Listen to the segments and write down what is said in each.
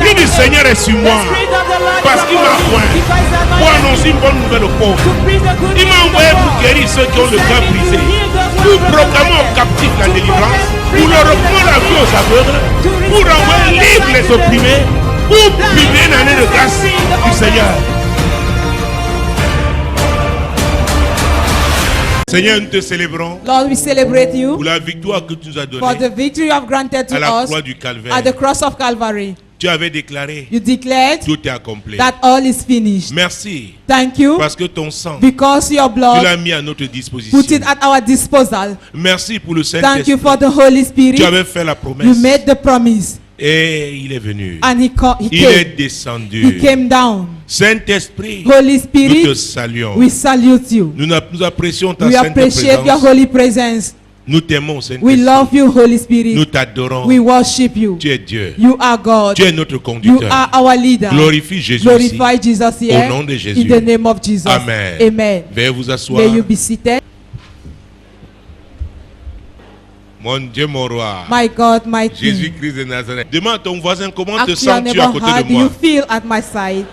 L'Esprit du Seigneur est sur moi. Parce qu'il m'a oint pour annoncer une bonne nouvelle aux pauvres. Il m'a envoyé pour guérir ceux qui ont le cœur brisé, pour proclamer aux captifs la délivrance, pour leur reprendre la vie aux aveugles, pour renvoyer libres les opprimés, pour publier une année de grâce du Seigneur. Seigneur, nous te célébrons. Lord, we celebrate you pour la victoire que tu nous as for the donnée victory you have granted to à la us croix du Calvaire. at the cross of Calvary. Tu avais déclaré You declared tout est accompli. that all is finished. Merci Thank you parce que ton sang, because your tu blood l'as mis à notre disposition. put it at our disposal. Merci pour le Thank Saint-Esprit. you for the Holy Tu Spirit. avais fait la You promesse made the promise et il est venu. and he Il est came. descendu. He came down. Saint-Esprit, Holy nous te Spirit, saluons. we salute you. Nous apprécions ta We sainte appreciate your présence. holy presence. Nous t'aimons, We Saint-Esprit. love you, Holy Nous Spirit. t'adorons. We worship you. Tu es Dieu. You are God. Tu es notre You conducteur. are our leader. Glorifie Jésus ici. Glorify Jesus here. Au nom de Jésus. In the name of Jesus. Amen. Amen. Veuillez vous asseoir. May you be seated. Mon Dieu, mon roi. My God, my King. Jésus-Christ de Nazareth. Demande à ton voisin comment te Ask your sens-tu à neighbor, côté how de do you moi. feel at my side?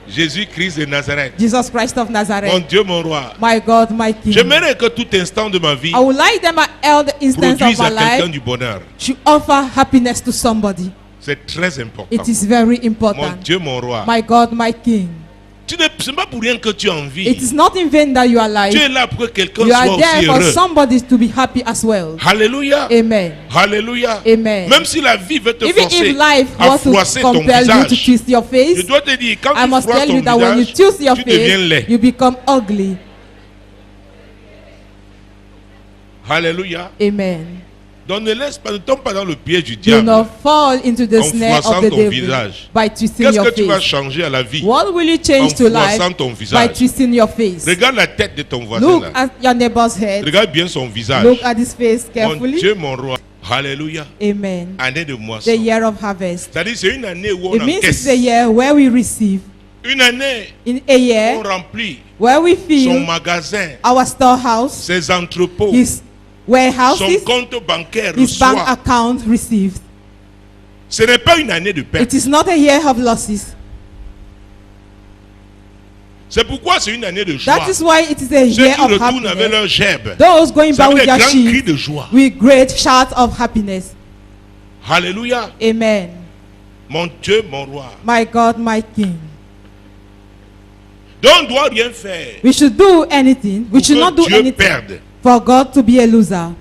Jésus-Christ de Nazareth. Jesus Christ of Mon Nazareth. Dieu, mon roi. My God, my King. J'aimerais que tout instant de ma vie I would like them at all the instance of produise my à quelqu'un life du bonheur. to offer happiness to somebody. C'est très important. It is very Mon important. Dieu, mon roi. My God, my King. Ce n'est pas pour rien que tu as envie. It is not in vain that you are Tu es alive. là pour que quelqu'un You soit are there aussi for heureux. somebody to be happy as well. Alléluia. Amen. Alléluia. Amen. Même si la vie veut te Even forcer if life à wants to froisser ton compel you to visage, twist your je face, dois te dire, quand I tu must froisses tell ton you that when you visage, twist your tu deviens face, laid. you become ugly. Alléluia. Amen. Donc ne tombe pas dans le piège du Do diable. not fall into the En snare froissant of the ton devil visage. by twisting Qu'est-ce your que tu vas face. changer à la vie What will you en change to life froissant ton by visage? twisting your face? Regarde la tête de ton voisin Look là. at your neighbor's head. Regarde bien son visage. Look at his face Mon carefully. Dieu, mon roi. Alléluia. Amen. Année de The moisson. year of harvest. C'est-à-dire c'est une année où on It means it's encaisse. the year where we receive. Une année In a où on year remplit where we son fill magasin, our storehouse, ses entrepôts, his son warehouses, compte bancaire his bank reçoit. account received. Ce n'est pas une année de It perte. is not a year of losses. C'est pourquoi c'est une année de joie. That is why it is a Ceux year qui of retournent avec happiness. leur gerbe, Those going ça back veut with des their grands cris sheep de joie. with great shouts of happiness. Alléluia. Amen. Mon Dieu, mon roi. My God, my King. Donc on ne doit rien faire We should do anything. We pour should not que do Dieu anything perde. for God to be a loser.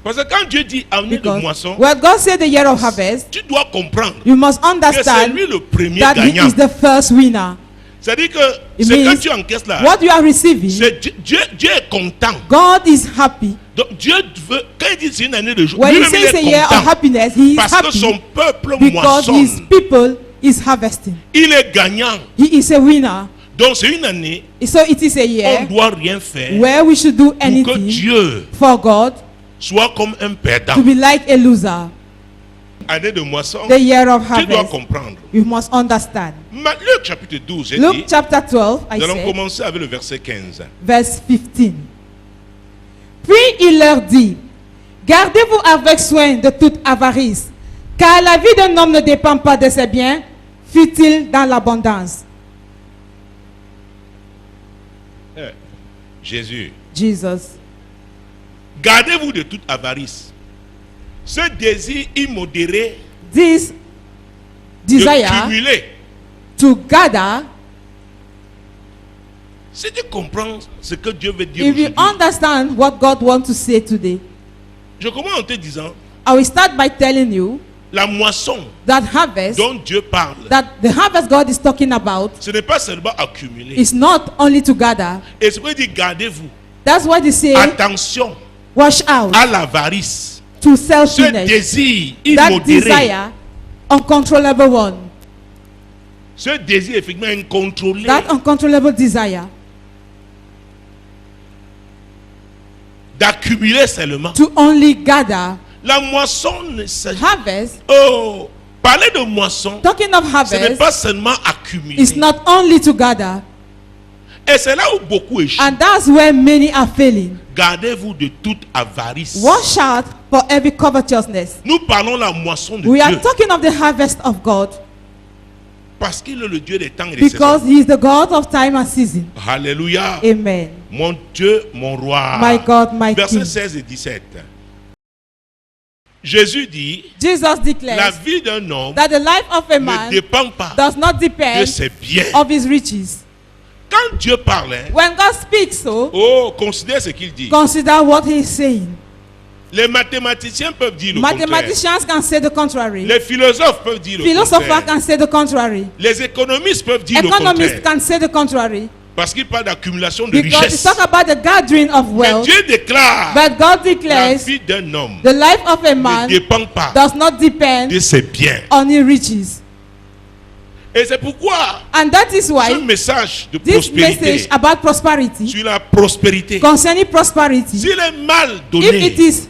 Parce que quand Dieu dit année de Because moisson, when God said the year of harvest, tu dois comprendre you must que c'est understand lui le premier that He gagnant. is the first winner. C'est-à-dire que It ce que means tu encaisses là, what you are receiving, c'est Dieu est content. God is happy. Donc Dieu veut, quand il dit c'est une année de joie, When He lui-même il says a est year of content. happiness, He is Parce que son happy peuple because His moissonne. people is harvesting. Il est gagnant. He is a winner. Donc c'est une année, So it is a on year ne doit rien faire where we should do pour que anything Dieu for God soit comme un perdant. to be like a loser. Année de moisson, The year of tu dois harvest, comprendre. you must understand. Luc chapitre 12, j'ai Luke dit, chapter 12, I nous allons said, commencer avec le verset 15. verse 15. Puis il leur dit, gardez-vous avec soin de toute avarice, car la vie d'un homme ne dépend pas de ses biens, fut-il dans l'abondance. Jésus, Jesus. gardez-vous de toute avarice. Ce désir immodéré This de desire cumuler. to gather, Si tu comprends ce que Dieu veut dire if you aujourd'hui, understand what God wants to say today, je commence en te disant, I will start by telling you la moisson that harvest, dont Dieu parle, that the harvest God is talking about, ce n'est pas seulement accumuler. is not only to gather. Et ce qu'il dit, gardez-vous. That's why they say, Attention watch out à l'avarice. to Ce selfishness. désir That immodéré. desire, uncontrollable one. Ce désir effectivement incontrôlé. That uncontrollable desire D'accumuler seulement. to only gather. La moisson ne s'agit. Harvest, Oh, parler de moisson, talking of ce n'est harvest, pas seulement accumuler. is not only to gather. Et c'est là où beaucoup échouent. And that's where many are failing. Gardez-vous de toute avarice. Watch out for every covetousness. Nous parlons la moisson de We Dieu. are talking of the harvest of God Parce qu'il est le Dieu des temps et des because saisons. He is the God of time and season. Alléluia. Amen. Mon Dieu, mon roi. My God, my Versets King. 16 et 17. Jésus dit, Jesus la declares vie d'un homme that the life of a ne man dépend pas does not de depend ses biens. of his riches. Quand Dieu parle, hein, When God speaks so, oh, considère ce qu'il dit. consider what He is saying. Les mathématiciens peuvent dire le contraire. Mathematicians can say the contrary. Les philosophes peuvent dire le Philosophers contraire. can say the contrary. Les économistes peuvent dire le Economists contraire. can say the contrary. Parce qu'ils parlent d'accumulation de Because richesses. they talk about the gathering of Mais wealth. Dieu déclare, But God la declares vie d'un homme the life of a ne man dépend pas does not depend de ses biens. on his riches. Et c'est pourquoi And that is ce why message de this message prospérité, about prosperity, sur la prospérité, concerning prosperity, s'il est mal if it donné, is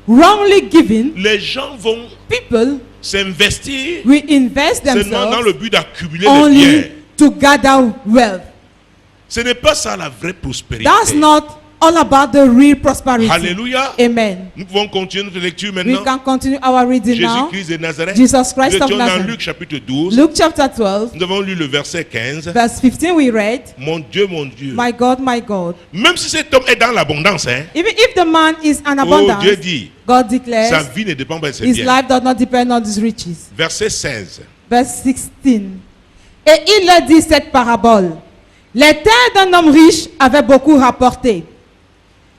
wrongly given, les gens vont people s'investir will invest seulement dans themselves le but d'accumuler les biens. only to gather wealth. Ce n'est pas ça la vraie prospérité. That's not all about the real prosperity. Alléluia. Amen. Nous pouvons continuer notre lecture We maintenant. can continue our reading now. Jésus-Christ de Nazareth. Jesus Christ Nous of étions dans Nazareth. Luc chapitre 12. Luke chapter 12, Nous avons lu le verset 15. verse 15 we read, Mon Dieu, mon Dieu. my God, Même si cet homme est dans l'abondance, hein, even if the man is an oh, abundance, Dieu dit, God sa declares vie ne dépend pas de ses his biens. life does not depend on his riches. Verset 16. Verse 16. Et il leur dit cette parabole. Les terres d'un homme riche avaient beaucoup rapporté.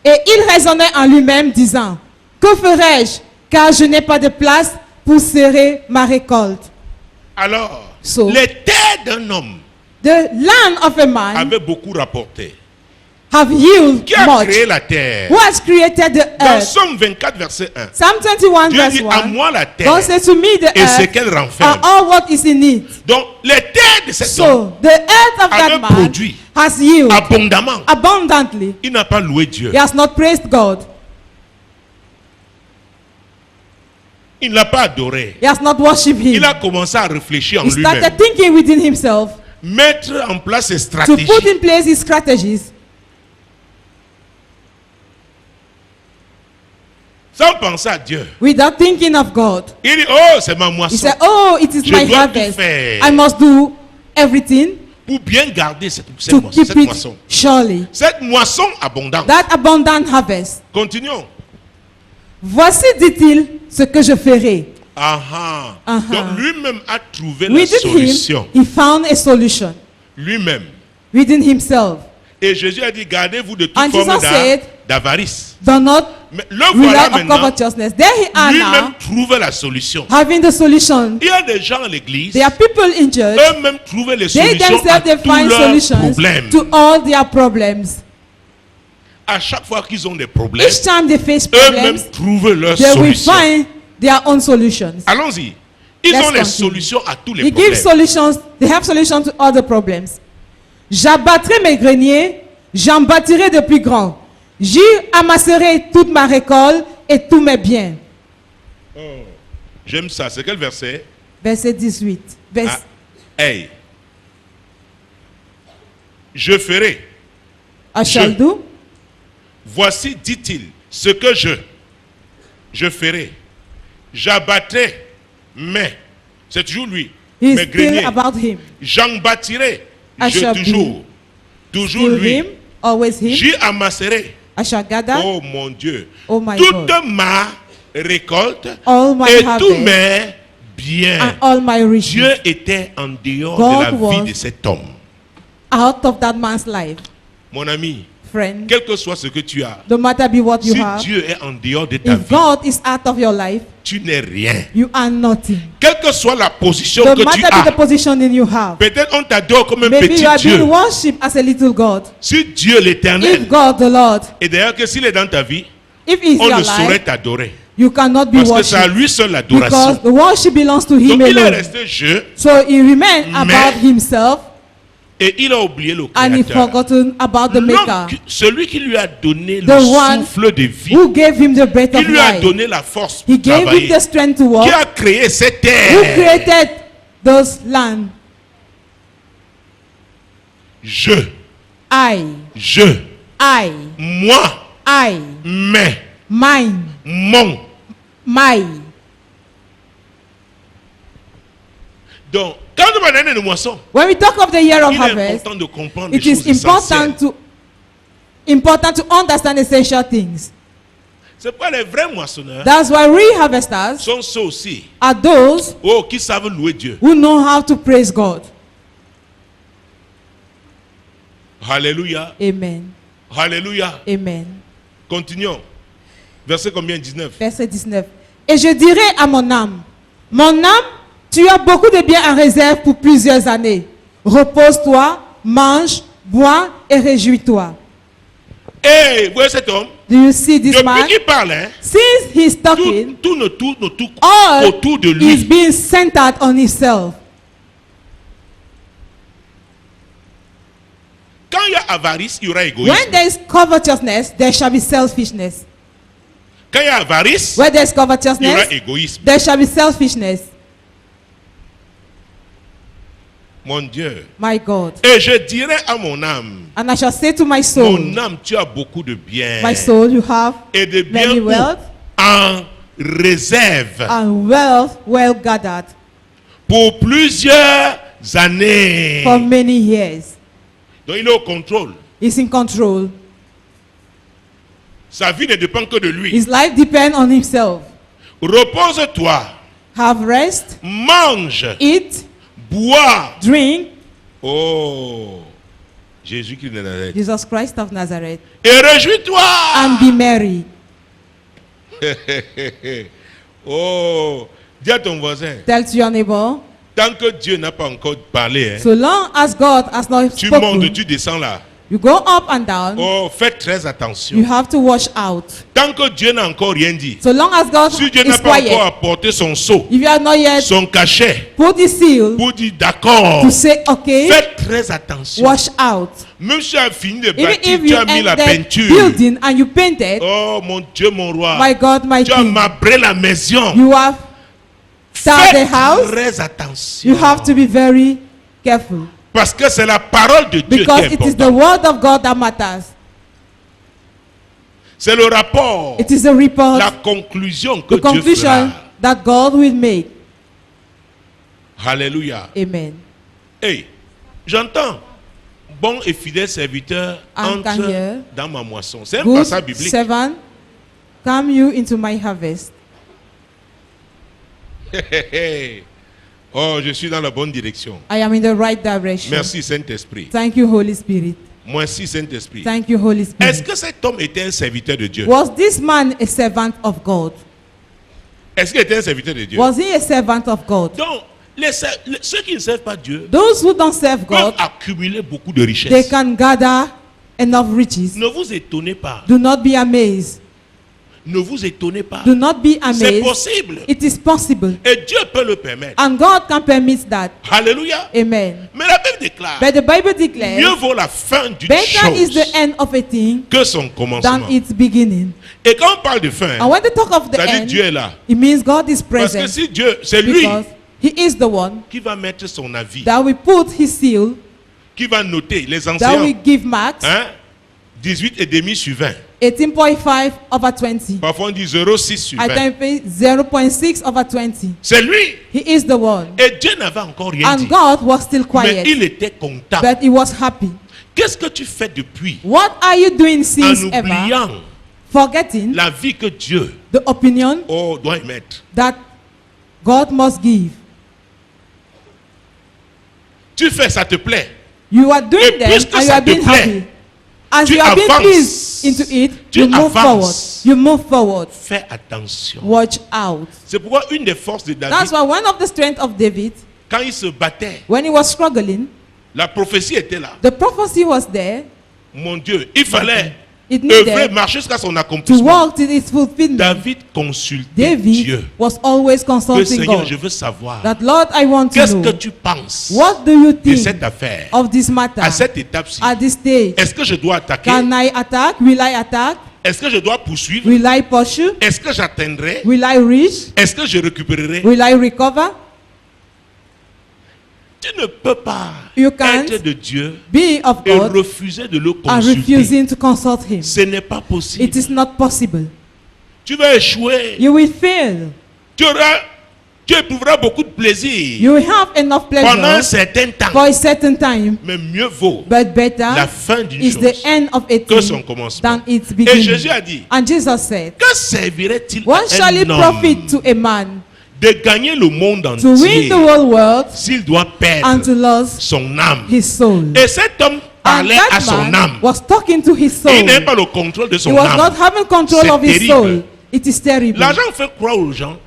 Et il raisonnait en lui-même, disant, que ferai-je, car je n'ai pas de place pour serrer ma récolte. Alors, So, les terres d'un homme The land of a man avaient beaucoup rapporté. have yield Qui a much. créé la terre? Who has created the Dans earth? Somme 24, verset 1. Psalm 21 Dieu verse dit, à 1. moi la terre God says to me the et ce earth qu'elle and renferme. all what is in it. Donc, les terres de cet homme So the earth of avait that man produit has yield abondamment. abundantly. Il n'a pas loué Dieu. He has not praised God. Il n'a pas adoré. He has not worshipped Il him. a commencé à réfléchir en He lui-même. started thinking within himself Mettre en place ses to stratégies. put in place his strategies Sans penser à Dieu. without thinking of God. Il dit, oh, c'est ma He moisson. said, oh, it is Je my dois harvest. tout faire. I must do everything Pour bien garder cette to moisson. keep Cette it moisson. surely. Cette moisson abondante. That abundant harvest. Continuons. Voici, dit-il, ce que je ferai. Aha. Aha. Donc lui-même a trouvé la Within solution. him, he found a solution. Lui-même. Within himself. Et Jésus a dit, gardez-vous de toute And forme Jesus said, d'avarice. do not Mais le rely voilà on maintenant. covetousness. There he are Lui-même now, trouve la solution. having the solution. Il y a des gens à l'église, There are people in church, eux-mêmes trouvent les they solutions à themselves, they tous find leurs solutions problèmes. to all their problems. À chaque fois qu'ils ont des problèmes, Each time they face eux-mêmes problems, trouvent leurs they will solutions. find their own solutions. Allons-y. Ils Let's ont les continue. solutions à tous les They give problèmes. solutions, they have solutions to all the problems. J'abattrai mes greniers, j'en bâtirai de plus grands. J'y amasserai toute ma récolte et tous mes biens. J'aime ça. C'est quel verset? Verset 18. Ah, hey. Je ferai. I shall do. Voici, dit-il, ce que je ferai. J'abattrai mes. C'est toujours lui. He's Mes still greniers. about him. J'en bâtirai. I shall Toujours. Toujours Still lui. him, always him. J'y amasserai. I shall gather Oh mon Dieu. Oh my Toute God. ma récolte all my et tous harvest mes biens. and all my riches Dieu était en dehors God de la vie was- de cet homme. out of that man's life. Mon ami, Friend, quel que soit ce que tu as, no matter be what you si have, Dieu est en dehors de ta if vie, God is out of your life, tu n'es rien. you are nothing. Quelle que soit la position No que tu matter be the as, position that you have. peut-être on t'adore comme un Maybe petit you are Dieu. being worshipped as a little God. Si Dieu l'éternel, If God the Lord, et d'ailleurs que s'il est dans ta vie, if He is on your ne saurait life, t'adorer. you cannot be Parce que c'est à worshipped lui seul because l'adoration. the worship belongs to Him Donc il est alone. resté jeu So He remained Mais- about Himself et il a oublié le and He Créateur. forgotten about the L'homme Maker celui qui lui a donné The le one souffle de vie, who gave Him the breath qui of lui a life. donné la force He pour gave Him travailler, the strength to walk. qui a créé cette Who terre. created those land? Je I, je, I, moi, I, mes, mine, mon. my. Donc, quand on va donner une moisson, When we talk of the year of il est harvest, important de comprendre les it is choses essentielles. important to understand essential things. C'est pourquoi les vrais moissonneurs That's why real harvesters sont ceux aussi are those qui savent louer Dieu. who know how to praise God. Alléluia. Amen. Alléluia. Amen. Continuons. Verset combien? 19. Verset 19. Et je dirai à mon âme, tu as beaucoup de biens en réserve pour plusieurs années. Repose-toi, mange, bois et réjouis-toi. Et vous voyez cet homme? Do you see this man? Depuis qu'il parle, hein, Since he's talking, tout ne tourne all autour de is lui. being centered on himself. Quand il y a avarice, il y aura égoïsme. When there is covetousness, there shall be selfishness. Quand il y a avarice, Where there is il y aura covetousness, égoïsme. there shall be selfishness. Mon Dieu. My God. Et je dirai à mon âme, And I shall say to my soul, mon âme, tu as beaucoup de biens. my soul, you have Et de biens many où? wealth En réserve and wealth well gathered pour plusieurs années. for many years. Donc il est au contrôle. He's in control. Sa vie ne dépend que de lui. His life depends on himself. Repose-toi, Have rest, mange, eat, bois. drink. Oh, Jésus-Christ de Nazareth. Jesus Christ of Nazareth. Et réjouis-toi. And be merry. Oh, dis à ton voisin, Tell to your neighbor, tant que Dieu n'a pas encore parlé, hein, so long as God has not tu montes, spoken, tu descends là. you go up and down. Oh, fais très You attention. have to watch out. Tant que Dieu n'a encore rien dit, So long as God si Dieu is n'a pas encore quiet, apporté son sceau, if you are not yet son cachet, put the seal pour dire d'accord, to say okay, fais très attention. watch out. Même si tu as fini de Even bâtir, if tu you as mis la enter peinture. building and you painted, Oh mon Dieu, mon roi, my God, my tu as King, marbré la maison. you have started Fais the house. très attention. You have to be very careful Parce que c'est la parole de Dieu qui because est it is the importante. word of God that matters. C'est le rapport, It is the report, la conclusion que the Dieu conclusion fera. that God will make. Alléluia. Amen. Hey, j'entends bon et fidèle serviteur And can entre hear dans ma moisson. C'est un Good passage biblique. servant, come you into my harvest. Oh, je suis dans la bonne direction. I am in the right direction. Merci Saint-Esprit. Thank you, Holy Spirit. Merci Saint-Esprit. Thank you, Holy Est-ce Spirit. que cet homme était un serviteur de Dieu? Was this man a servant of God? Est-ce qu'il était un serviteur de Dieu? Was he a servant of God? Donc, ceux qui ne servent pas Dieu Those who don't serve peuvent God, accumuler beaucoup de they richesses. can gather enough riches. Ne vous étonnez pas. Do not be amazed. Ne vous étonnez pas. Do not be C'est amazed. possible. It is possible. Et Dieu peut le permettre. And God can permit that. Alléluia. Amen. Mais la Bible déclare, But the Bible declares, mieux vaut la fin d'une better is the chose end of a thing que son than commencement. its beginning. Et quand on parle de fin, And when they talk of the ça dit end, Dieu est là. it means God is Parce que present si Dieu, c'est lui because He is the one qui va mettre son avis, that will put His seal, qui va noter les that enseignants, will give marks, hein, 18 et demi sur 20. 18.5 over 20. Parfois on dit 0,6 sur I 20. can pay 0.6 over 20. C'est lui. He is the one. Et Dieu n'avait encore rien And dit. God was still Mais quiet, il était comptable. but He was happy. Qu'est-ce que tu fais depuis What are you doing en since ever? oubliant Forgetting la vie que Dieu the opinion doit émettre? that God must give. Tu fais, ça te plaît. You are doing Et them puisque and you ça are te being plaît, happy. As tu you are being avances. pleased into it, Tu you move forward. avances. You move forward. Fais attention. Watch out. C'est pourquoi une des forces de That's David, why one of the strengths of David, quand il se battait, when he was struggling, la prophétie était là. the prophecy was there. Mon Dieu, il fallait It œuvrer, needed marcher jusqu'à son to accomplissement. walk till its fulfillment. David consultait David Dieu. was always Que consulting Seigneur, je God. veux savoir. That Lord, I want to Qu'est-ce que know, tu penses what do you de think cette affaire? of this matter À cette étape-ci, at this stage? est-ce que je dois attaquer? Can I attack? Will I attack? Est-ce que je dois poursuivre? Will I pursue? Est-ce que j'atteindrai? Will I reach? Est-ce que je récupérerai? Will I recover? Tu ne peux pas You can't être de Dieu be of et God refuser de le and consulter. refusing to consult Him. Ce n'est pas possible. It is not possible. Tu vas échouer. You will fail. Tu éprouveras beaucoup de plaisir You will have enough pendant un pleasure certain temps. for a certain time, Mais mieux vaut but better la fin d'une is the chose end of a que son thing commencement. than its Et beginning. Jésus a dit, And Jesus said, que servirait-il what shall à it un profit homme to a man de gagner le monde to win entier the whole world s'il doit and perdre to lose son âme? his soul? Et cet homme And parlait à that son man âme. was talking to his Et il soul. n'avait pas le contrôle de He son was not âme. having control C'est of his terrible. soul. It is terrible. L'argent fait croire aux gens.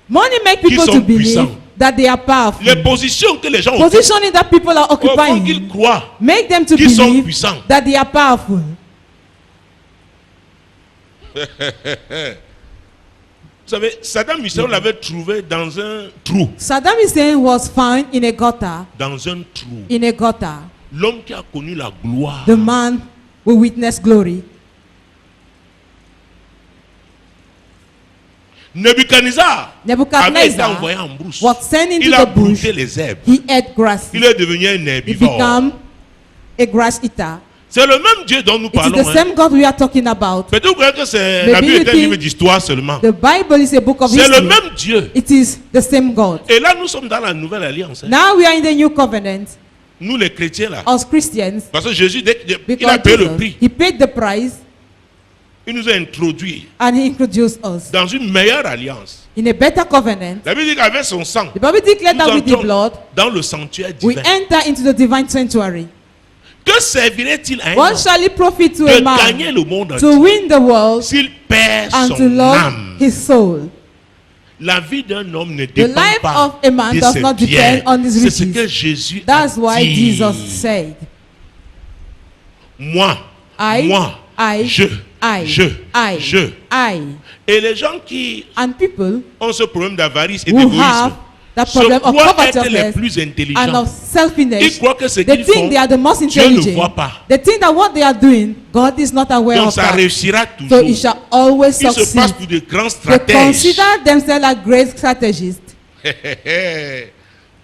Money makes people sont to believe puissants. that they are powerful. Les positions que les gens occupent Positioning that people are font qu'ils occupying croient make them to qu'ils sont believe puissants. that they are powerful. Vous savez, Saddam Hussein l'avait trouvé dans un trou. Saddam Hussein was found in a gutter. Dans un trou. In a gutter. L'homme qui a connu la gloire. The man who witnessed glory. Nebuchadnezzar avait été envoyé en brousse. Was sent into Il a the bush. brouté les herbes. He ate grass. Il est devenu un He herbivore. became a grass eater. C'est le même Dieu dont nous It is parlons. the same God we are talking about. Peut-être que vous croyez que c'est Maybe la Bible you est un think livre d'histoire seulement. The Bible is a book of C'est le history. même Dieu. It is the same God. Et là, nous sommes dans la nouvelle alliance. hein. Now we are in the new covenant Nous, les chrétiens, là. as Christians. Parce que Jésus, il a Because payé le Jesus, prix. He paid the price Il nous a introduits and He introduced us dans une meilleure alliance. in a better covenant. La Bible dit qu'avec son sang, The Bible declared nous that with the entrons blood dans le sanctuaire we divin. enter into the divine sanctuary. Que servirait-il à un What homme shall it profit to a de gagner man le monde to entier win the world s'il perd and to son lose âme? his soul? La vie d'un homme ne The dépend life pas of a man de does ses not biens. depend on his C'est ce que riches. Jésus That's a why dit. Jesus said, Moi, I, je. I. Et les gens qui And people ont ce problème d'avarice et who d'égoïsme have that se problem of croient être les covetousness plus and intelligents. of selfishness, Ils croient que ce they qu'ils font, think they are the most Dieu ne intelligent. voit pas. They think that what they are doing, God is not aware Donc of ça that. réussira So toujours. it shall always Ils se passent succeed. pour de grands They stratèges. consider themselves like great strategists.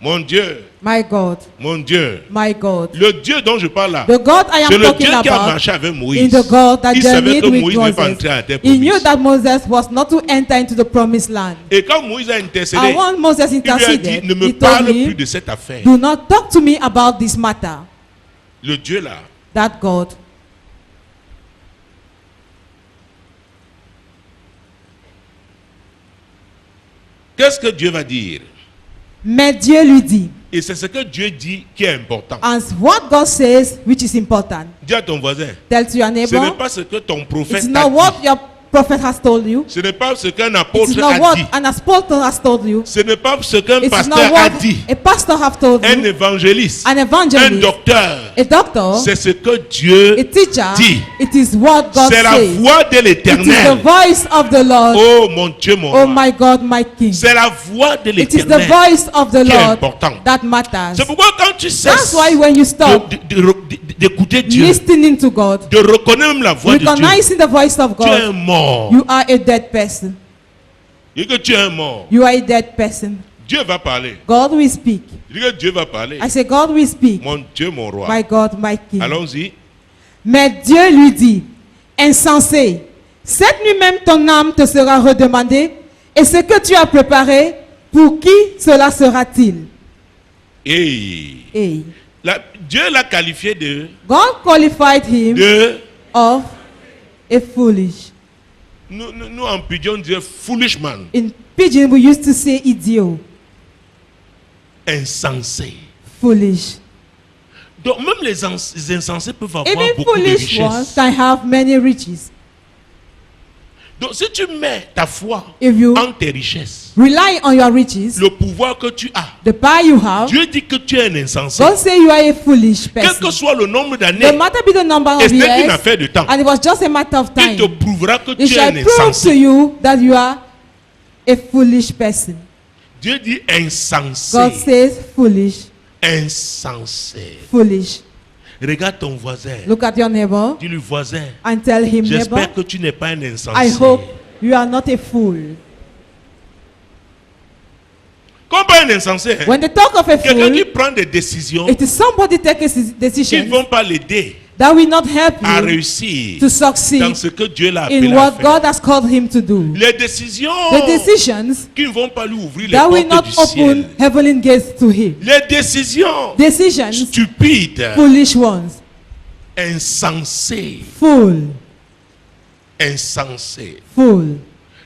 Mon Dieu, My God, mon Dieu. my God. Le Dieu dont je parle là, The God I c'est am le talking Dieu qui a about marché avec in Moïse. the God that Il savait journeyed que with Moïse n'allait pas Moses. entrer à la terre He knew promise. that Moses was not to enter into the promised land. Et quand Moïse a intercédé, And when Moses il lui a dit, interceded, ne me he parle told plus him, de cette affaire. do not talk to me about this matter. Le Dieu là, That God. qu'est-ce que Dieu va dire? Mais Dieu lui dit, Et c'est ce que Dieu dit qui est important. and what God says, which is important. Dis à ton voisin, Tell to your ce n'est neighbor, pas ce que ton it's prophète t'a not what dit. your prophet has told you. Ce n'est pas ce qu'un It's apôtre not a what dit. an apostle has told you. Ce n'est pas ce qu'un It's pasteur not a what dit. a pastor have told Un you. évangéliste, An un evangelist, docteur. a doctor, C'est ce que Dieu a teacher. dit. It is what God C'est la says. voix de It is the l'Éternel. voice of the Lord. Oh mon Dieu, mon Oh roi. my God, my King. C'est la voix de It is the l'Éternel voice of the qui est Lord important. that matters. C'est pourquoi quand tu That's cesses why when you stop d'écouter Dieu, listening to God, de reconnaître même la voix de Dieu, recognizing the voice of tu es un God, mort. you are a dead person. Dis que tu es un mort. You are a dead person. Dieu va parler. God will speak. Dis que Dieu va parler. I say, God will speak. Mon Dieu, mon roi. My God, my King. Allons-y. Mais Dieu lui dit, insensé, cette nuit même ton âme te sera redemandée, et ce que tu as préparé, pour qui cela sera-t-il? Et Hey. Dieu l'a qualifié de God qualified him of a foolish. Nous en pidgin, on disait foolish man. In Pidgin, we used to say idiot, Insensé. foolish. Donc même les insensés peuvent avoir Even beaucoup de foolish ones richesses. can have many riches. Donc si tu mets ta foi If you en tes richesses, rely on your riches, le pouvoir que tu as, the power you have, Dieu dit que tu es un insensé. God say you are a foolish Quel que person. soit le nombre No d'années, matter be the number et of ce n'est qu'une years, affaire de temps, and it was just a matter of il te time, prouvera que it tu es shall un prove to insensé. you that you are a foolish person. Dieu dit insensé. God says foolish, Insensé. foolish. Regarde ton voisin. Look at your neighbor Dis-lui voisin, and tell him, neighbor, j'espère que tu n'es pas un insensé. I hope you are not a fool. Quand on parle d'un insensé, When they talk of a quelqu'un qui fool, prend des décisions it is somebody taking qui ne decisions vont pas l'aider that will not help à you réussir to succeed dans ce que Dieu l'a appelé in à what faire. God has called him to do. Les décisions The decisions qui ne vont pas lui ouvrir les that will not portes du ciel. open heavenly gates to him. Les décisions Decisions, stupides, foolish ones, insensées, fool, insensées. fool.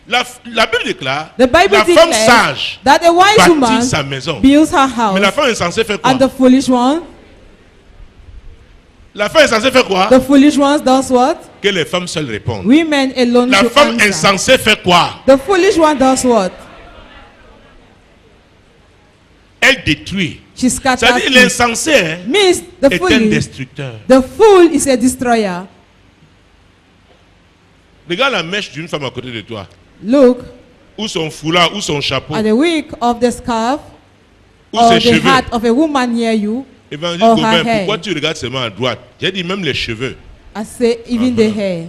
La Bible déclare, The Bible la femme declares sage that a wise bâtit woman sa maison. builds her Mais la house, femme insensée fait quoi? and the foolish one, La femme insensée fait quoi? the foolish ones does what? Que les femmes seules répondent. Women alone La should femme answer. insensée fait quoi? The foolish one does what? Elle détruit. She scatters C'est-à-dire it. l'insensé hein, Means the est un foolish. destructeur. The fool is a destroyer. Regarde la mèche d'une femme à côté de toi. Look Ou son foulard, ou son chapeau, at the wick of the scarf ou or ses the cheveux. hat of a woman near you. Évangile or Gobin, her hair. pourquoi tu regardes seulement à droite? J'ai dit même les cheveux. I say even the hair.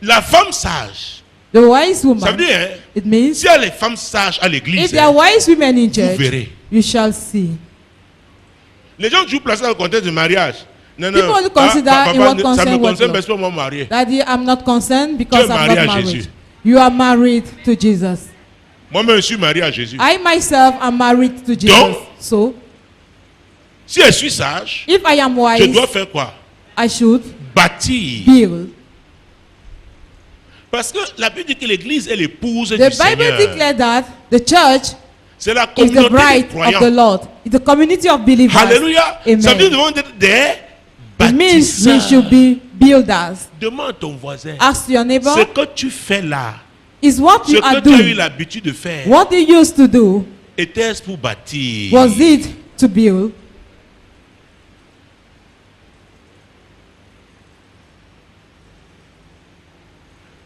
La femme sage, The wise ça veut woman. dire, hein, It means s'il y a les femmes sages à if l'église, there are wise women in vous church, verrez. you shall see. Les gens qui vous placent dans le contexte du mariage. Non, non, People consider in what ça concern me what concerne law. parce que moi marié. Daddy, I'm not concerned because Tu es I'm marié not à married. Jésus. You are married to Jesus. Moi-même, je suis marié à Jésus. I myself am married to Jesus. Donc, So, si je suis sage, if I am je wise, dois faire quoi? I should Bâtir. build. Parce que la Bible dit que l'église est l'épouse The du Bible Seigneur. declares that the church C'est la is the communauté des bride of the croyants. Lord. It's the community of believers. Alléluia. Amen. Ça veut dire que nous devons être des It means we bâtisseurs. should be builders. Demande à ton voisin. Ask your neighbor, Ce que tu fais là, is what ce you que are tu as eu doing, l'habitude de faire, what you used to do, était-ce pour bâtir? was it to build?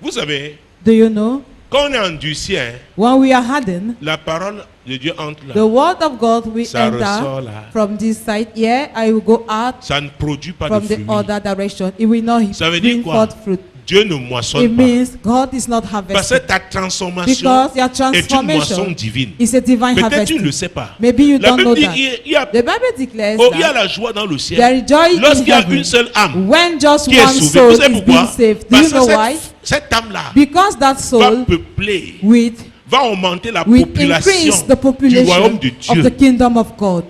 Vous savez, Do you know? quand on est endurci, hein, When we are hardened, la parole de Dieu entre the là. word of God will Ça ressort enter là. from this side here. I will go out Ça ne produit pas from de the fruits. other direction. It will not Ça veut dire bring quoi? forth fruit. Dieu ne moissonne It pas. means God is not Parce harvesting. que ta transformation Because your est une moisson transformation divine. is a divine Peut-être tu ne le harvesting. sais pas. Maybe you La don't Bible know dit that. qu'il y a, The Bible declares oh, il y a that la joie dans le ciel. there is joy in Lorsqu'il y a heaven une seule âme when just qui est one sauvée. soul Vous savez is being pourquoi? saved. Do Parce you know que why? cette âme-là Because that va soul peupler, will va augmenter la increase population the du royaume population de of Dieu. the kingdom of God.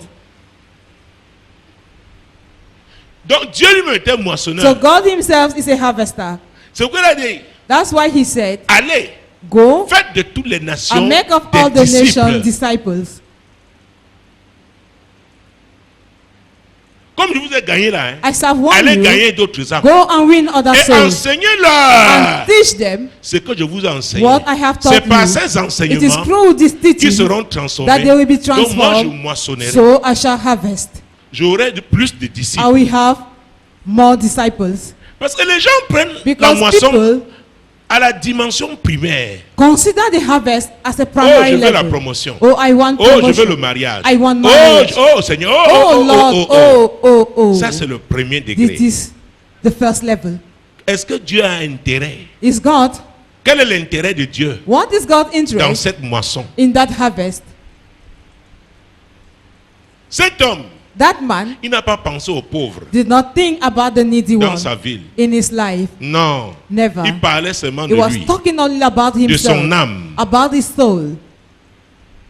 Donc Dieu lui-même était So moissonneur. God himself is a harvester. C'est pourquoi il a dit, That's why he said, allez, go faites de toutes les nations and make of all des the nations disciples. disciples. Comme je vous ai gagné là, hein, As I've won allez you, gagner d'autres âmes. go and win other Et souls enseignez-leur and teach them ce que je vous ai enseigné. what I have C'est taught par you. ces It is enseignements through this qui teaching seront that transformés. they will be Donc moi je transformed. moissonnerai. So I shall harvest. J'aurai plus de I disciples. will have more disciples. Parce que les gens prennent la Because moisson people à la dimension primaire. consider the harvest as a Oh, primary je veux la level. promotion. Oh, I want Oh, je veux promotion. le mariage. I want Oh, marriage. oh, Seigneur. Oh, Oh, oh, Lord, oh, oh, oh, oh. Ça, c'est le premier This degré. is the first level. Est-ce que Dieu a intérêt? Is God, Quel est l'intérêt de Dieu what is God's dans interest cette moisson? in that harvest? Cet homme, That man il n'a pas pensé aux pauvres did not think about the needy dans one sa ville. in his life. Non. Never. Il parlait seulement He de was lui, talking only about de himself, son âme. about his soul.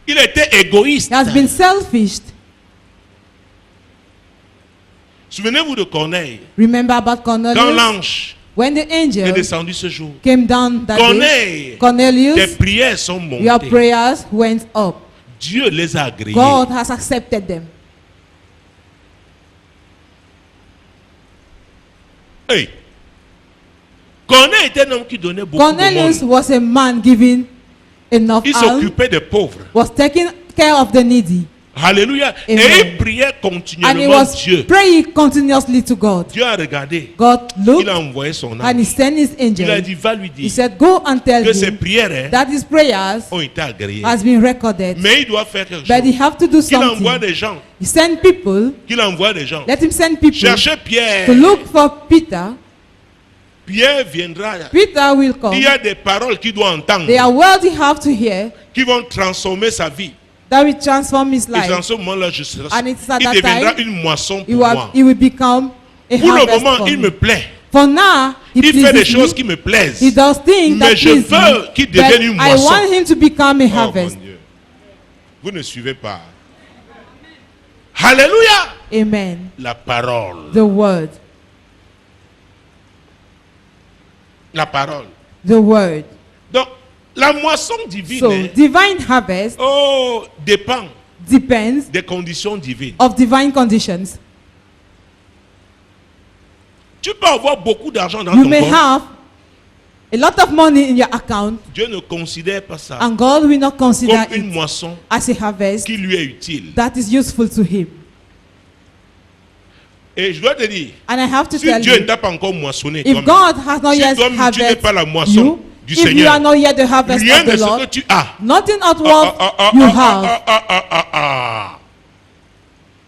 Il était égoïste. He has been selfish. Souvenez-vous de Corneille. Remember about Quand Cornelius? l'ange When the est angel descendu ce jour, came down that day, Corneille, tes Cornelius, prières sont your montées. prayers went up. Dieu les a agréées. God has accepted them. Hey. Corneille était un homme qui donnait beaucoup Cornelius de monde. was a man giving enough Il alms, s'occupait des pauvres. was taking care of the needy, Alléluia. Amen. Et il priait and he continuellement was Dieu. praying continuously to God. Dieu a regardé. God Il looked a envoyé son and âme. he sent his Il a angel. dit, va lui He dire said, go and tell que ses him prières hein, that his prayers ont été agréées. has been recorded. Mais il doit faire quelque But he chose. have to do Qu'il envoie something. des gens. He sent people. Qu'il envoie des gens. Let him send people Cherchez Pierre. to look for Peter Pierre viendra. Peter will come. Il y a des paroles qu'il doit entendre, There are words he have to hear qui vont transformer sa vie. that will transform his Et dans life. ce moment-là, je serai. And it's at Il that deviendra time une moisson He pour moi. will become a Pour le harvest moment, for il me. me plaît. For now, he Il fait des pleases choses me. qui me plaisent. He does things Mais that je please veux me. qu'il But devienne une I moisson. want him to become a Oh mon harvest. Dieu. Vous ne suivez pas. Alléluia. Amen. La parole. The word. La parole. The word. Donc, la moisson divine So, divine harvest dépend depends des conditions divines. of divine conditions. Tu peux avoir beaucoup d'argent dans You ton may compte. have a lot of money in your account, Dieu ne considère pas ça and God will not consider comme une it moisson as a harvest qui lui est utile. that is useful to him. Et je dois te dire, And I have to si tell Dieu ne you, t'a pas encore moissonné, if toi-même, God has not si yet toi-même tu n'es harvested pas la moisson you, du if you Seigneur, are not yet the harvest rien of de the ce que Lord, tu as. nothing of what you have.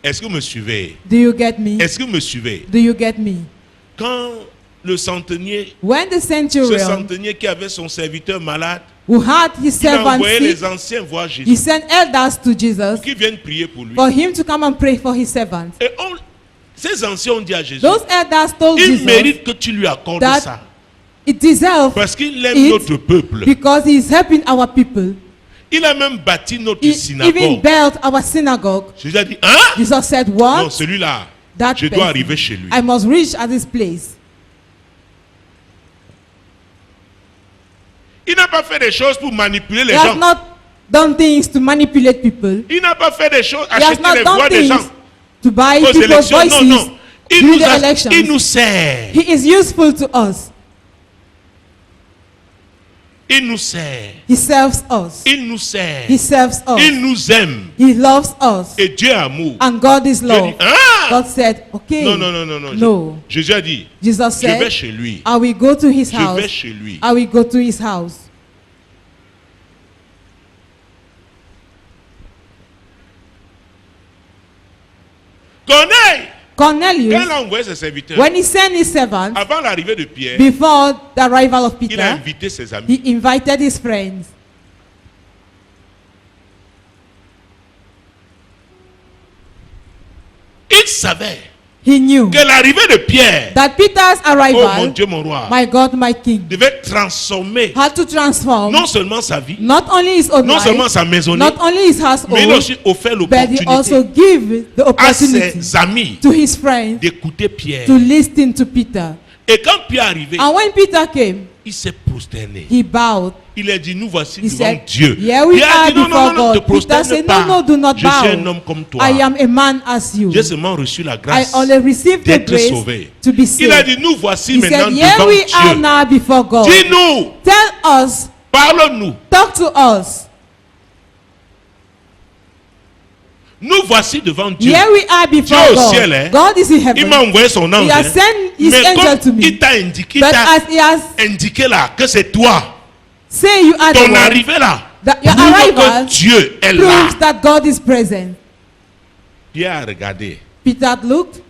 Est-ce que vous me suivez? Do you get me? Est-ce que vous me suivez? Do you get me? Quand le centenier, When the ce centurion centenier qui avait son serviteur malade, who had his il a servant envoyé sick, les anciens voir he Jésus, sent elders to Jesus qui viennent prier pour lui. for him to come and pray for his servant. Et ces anciens ont dit à Jésus, Those elders told il Jesus mérite que tu lui accordes that ça. it deserves Parce qu'il aime it notre peuple. because he is helping our people. Il a même bâti notre He even synagogue. built our synagogue. Jésus a dit, hein? Jesus said, Non, what? celui-là, That je dois person, arriver chez lui. I must reach at this place. Il n'a pas fait des choses pour manipuler les He has gens. not done things to manipulate people. Il n'a pas fait des choses, He has acheter not les done voix des gens things to buy aux people's élections. Non, voices non. Il during nous, the elections. il nous sert. He is useful to us. Il nous sert. He serves us. Il nous sert. He serves us. Il nous aime. He loves us. Et Dieu est amour. And God is Dieu love. dit, ah! God said, okay. Non, non, non, non, non. No. Jésus a dit, Jesus je vais said, chez lui. I will go to his Je house. vais chez lui. I will go to his house. Corneille, quand il Cornelius, a envoyé ses serviteurs, when he sent his servants, avant l'arrivée de Pierre, before the arrival of il a Peter, invité ses amis. he invited his friends. Il savait He knew que l'arrivée de Pierre, that Peter's oh mon arrival, Dieu, mon roi, my God, my King, devait transformer had to transform non seulement sa vie, not only his own non seulement life, sa maisonnée, not only his mais il a household, aussi offert but he also l'opportunité gave the à opportunity ses amis to his friends d'écouter Pierre. to listen to Peter. Et quand Pierre est arrivé, And when Peter came, il s'est prosterné. he bowed. Il a dit, nous voici He devant said, Dieu. here we Pierre a are dit, non, non, before non, non, te God. Peter prosterne said, pas. no, do not Je suis un bow. homme comme toi. I am a man as you. J'ai seulement reçu la I grâce only received the d'être grace sauvé. to be Il a saved. dit, nous voici He maintenant said, here devant we are Dieu. now before God. Dis-nous, Tell us, parle-nous. talk to us. Nous voici devant Dieu. Here we are before Dieu au God. ciel, hein. God is in Il heaven. m'a envoyé son ange. He has hein. sent his Mais angel comme to me. il t'a indiqué, But as he has indiqué là que c'est toi, said you are the ton one, arrivée là, that your prouve arrival que Dieu est là. proves that God is present. Pierre a regardé. Peter looked,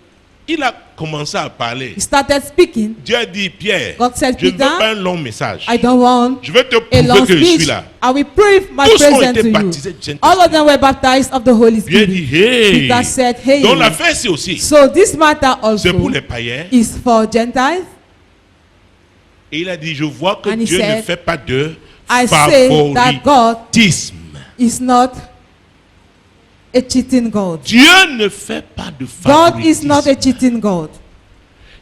Il a commencé à parler. he started speaking. Dieu a dit, Pierre, God said, je ne veux Peter, pas un long message. I don't want Je veux te a long prouver que je suis speech. là. I will prove my Tous ont presence été to you. baptisés du Saint-Esprit. All of them were baptized of the Holy Dieu dit, Spirit. hey. Peter said, hey. Donc l'affaire c'est aussi, So this matter c'est pour also les païens. is for Gentiles. Et il a dit, je vois que And he Dieu ne said, fait pas de I say that God favoritisme. is not a cheating God. Dieu ne fait pas de God is not a favoritisme. cheating God.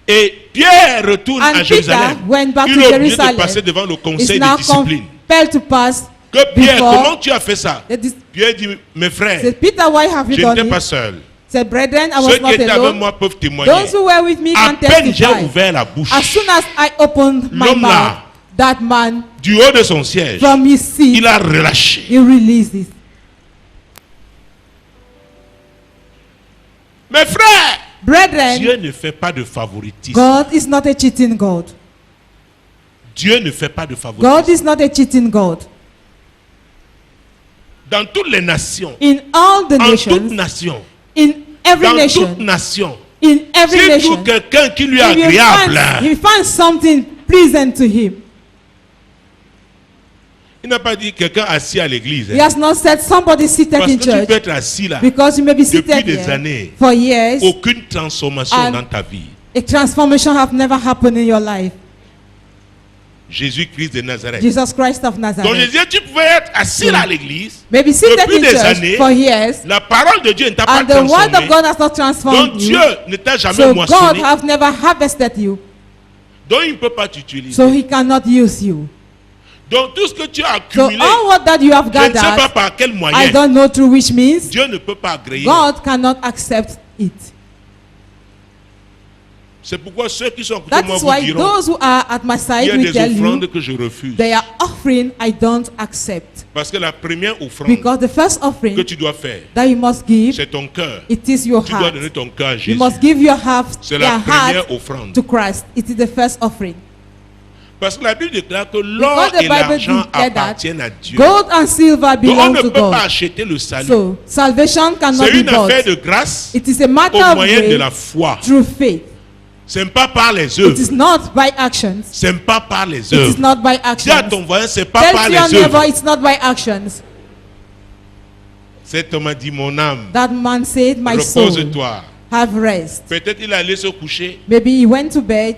Et Pierre retourne And à Jérusalem. Peter went back Il to est obligé de Jerusalem. passer devant le Is conseil de now discipline. compelled to pass Que Pierre, before comment tu as fait ça? the dis- Pierre dit, mes frères, said, Peter, why have you je done n'étais pas it? seul. Said, brethren, I Ceux was qui not étaient avec alone. moi peuvent témoigner. Those who were with me À can peine j'ai testify. ouvert la bouche, As soon as I opened my L'homme mouth, là, that man du haut de son siège, from his seat, il a relâché. he released it. Mes frères, Brethren, Dieu ne fait pas de favoritisme. God is not a cheating God. Dieu ne fait pas de favoritisme. God is not a cheating God. Dans toutes les nations, In all the en toute nations, nation, in every dans toute nation, nation, in every s'il nation, trouve quelqu'un qui lui est if agréable, you find something pleasing to him. Il n'a pas dit quelqu'un assis à l'église. He has not said somebody seated Parce in que tu peux church, être assis là because you may be depuis seated des here années. for years. Aucune transformation And dans ta vie. A transformation have never happened in your life. Jésus-Christ de Nazareth. Jesus Christ of Donc Nazareth. je disais, tu pouvais être assis là à l'église. Maybe seated Depuis in des church années, for years, la parole de Dieu ne t'a pas and the word transformé. of God has not transformed Donc you. Dieu ne t'a jamais So God moissonné. have never harvested you. Donc il ne peut pas t'utiliser. So he cannot use you. Donc tout ce que tu as So accumulé, all what that you have je ne sais pas gathered, par quel I moyen, don't know through which means, Dieu ne peut pas agréer. God cannot accept it. C'est pourquoi ceux qui sont à côté That de moi is vous why diront, those who are at my il side y a will des tell you, offrandes que je refuse. they are offering I don't accept. Parce que la première offrande Because the first que offering tu dois faire, that you must give, c'est ton cœur. it is your Tu dois heart. donner ton cœur à You Jésus. must give your heart, C'est your la première heart offrande. to Christ. It is the first offering. Parce que la Bible déclare que l'or Because the et Bible l'argent declare that appartiennent à Dieu. gold and silver Donc on belong ne to peut pas God. acheter le salut. So salvation cannot C'est be une affaire bought. de grâce It is a matter au of moyen de la grace foi. through faith. Ce n'est pas par les It is œuvres. not by actions. Ce n'est pas par les It is œuvres. not by Dis à actions. ton voisin, ce n'est pas Tell par to les your neighbor, œuvres. it's not by actions. Cet homme a dit, mon âme, That man said, my soul, repose-toi. have rest. Peut-être il allait se coucher Maybe he went to bed.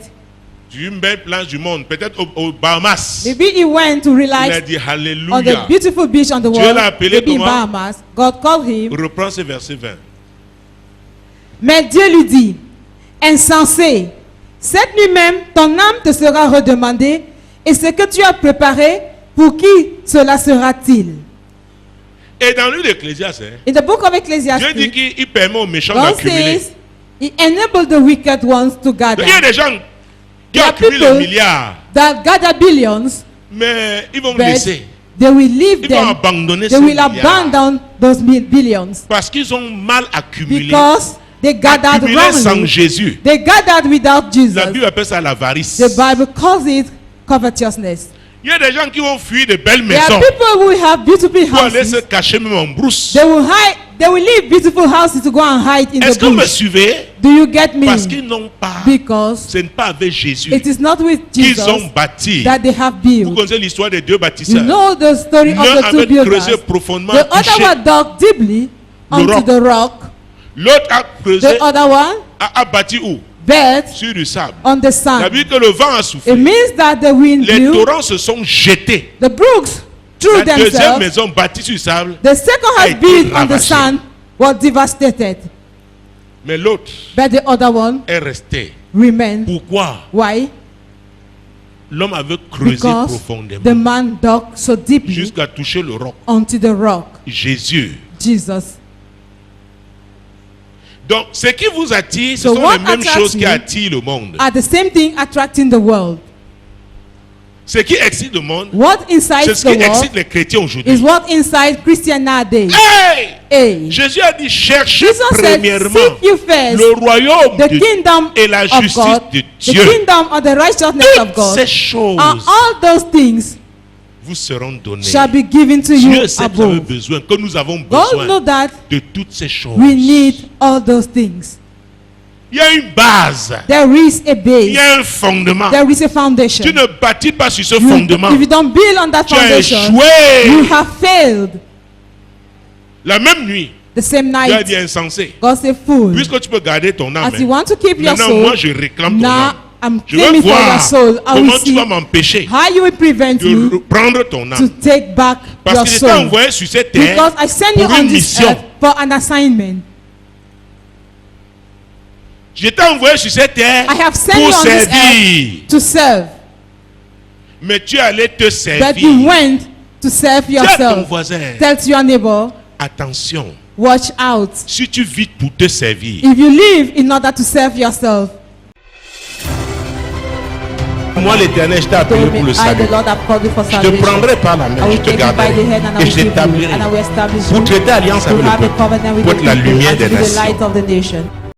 sur une belle plage du monde, peut-être aux Bahamas. Maybe he went to Il a relax dit, on the Alléluia. beautiful beach on the Dieu world. l'a appelé Maybe in comment? Bahamas. God called him. Reprends ce verset 20. Mais Dieu lui dit, insensé, cette nuit même, ton âme te sera redemandée, et ce que tu as préparé, pour qui cela sera-t-il? Et dans le livre d'Ecclésiaste, In the book of Dieu dit Ecclesiastes, qu'il permet aux méchants God d'accumuler. says, He enabled the wicked ones to gather. Il y a des gens qui There are accumulent people des milliards, that gather billions, mais ils vont me but laisser. they will leave Ils vont them. abandonner They ces will milliards. abandon those billions Parce qu'ils ont mal accumulé. because they gathered Accumulé sans wrongly. Jésus. They gathered without La Jesus. Bible appelle ça l'avarice. The Bible calls it covetousness. Il y a des gens qui vont fuir de belles There are maisons people who have beautiful pour aller se houses. cacher même en brousse. They will hide. They will leave beautiful houses to go and hide in Est-ce the que vous me bush. suivez? Do you get me? Parce qu'ils n'ont pas. Because Ce n'est pas avec Jésus it is not with qu'ils ont Jesus bâti. that they have Vous built. connaissez l'histoire des deux You bâtisseurs. know the story of L'un the two avait builders. creusé profondément, The other touché. one dug deeply onto roc. the rock. L'autre a creusé, The other one a bâti où? bed Sur du sable. on the Ça sand. veut dire que le vent a It soufflé. means that the wind Les blew. torrents se sont jetés. The brooks threw La deuxième themselves. maison bâtie sur du sable, The second a house été built on the ravagée. sand was devastated. mais l'autre But the other one est resté. remained. Pourquoi? Why? L'homme avait creusé Because profondément the man dug so deeply jusqu'à toucher le roc. onto the rock. Jésus. Jesus. Donc, ce qui vous attire, ce So sont what les mêmes attracts choses qui you attirent le monde. Are the same thing attracting the world. Ce qui excite le monde, What c'est incites ce the qui world excite les chrétiens is aujourd'hui. what incites Christian nowadays. Hey! Hey, Jésus a dit, cherchez Jesus said, premièrement seek you first le royaume the de kingdom et la of justice God, de the Dieu. kingdom of the righteousness of Toutes God, ces choses and all those things vous seront données. shall be given to you Dieu sait que vous avez above. besoin, que nous avons God know besoin that de toutes ces choses. we need all those things. Il y a une base, There is a il base. y a un fondement. There is a foundation. Tu ne bâtis pas sur ce You- fondement. if you don't build on that Tu as foundation, échoué. you have failed. La même nuit, The same tu as dit night, insensé. God said, fool, Puisque tu peux garder ton âme, as you want to keep your maintenant soul, moi je réclame ton now âme. I'm Je veux claiming for your voir soul. I will comment tu see vas m'empêcher how you will prevent de me reprendre ton to âme. take back Parce your que je t'ai soul. envoyé sur cette terre Because I send you pour on une this mission. earth for an assignment. Je t'ai envoyé sur cette terre I have sent pour you on this servir. To serve. Mais tu es allé te But you servir. went to serve Dis à ton yourself. voisin, Tell to your neighbor, attention, watch out. si tu vis pour te servir, If you live in order to serve yourself, moi l'Éternel, je t'ai appelé told pour me, le I, salut. the Lord, have called you for Je te salvation. prendrai par la I main, je will te take you by garderai the hand and I et will je give you, t'établirai and I will establish pour you traiter alliance to avec le have a peuple, covenant with pour the être la people lumière and to des be the light nations. of the nation.